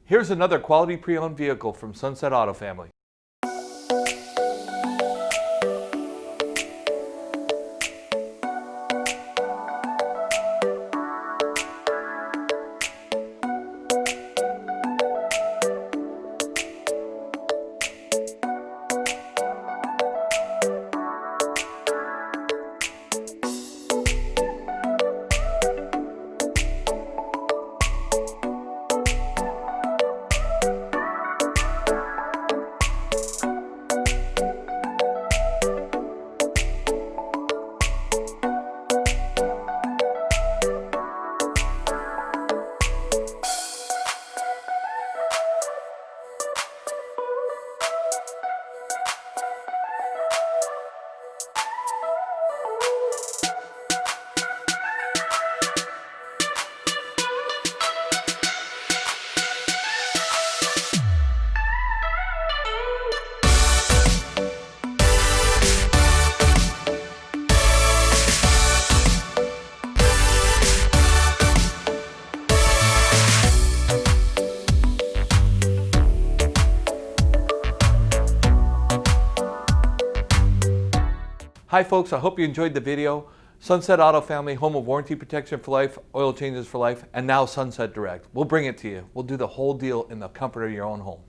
Here's another quality pre-owned vehicle from Sunset Auto Family. Hi folks, I hope you enjoyed the video. Sunset Auto Family, home of warranty protection for life, oil changes for life, and now Sunset Direct. We'll bring it to you. We'll do the whole deal in the comfort of your own home.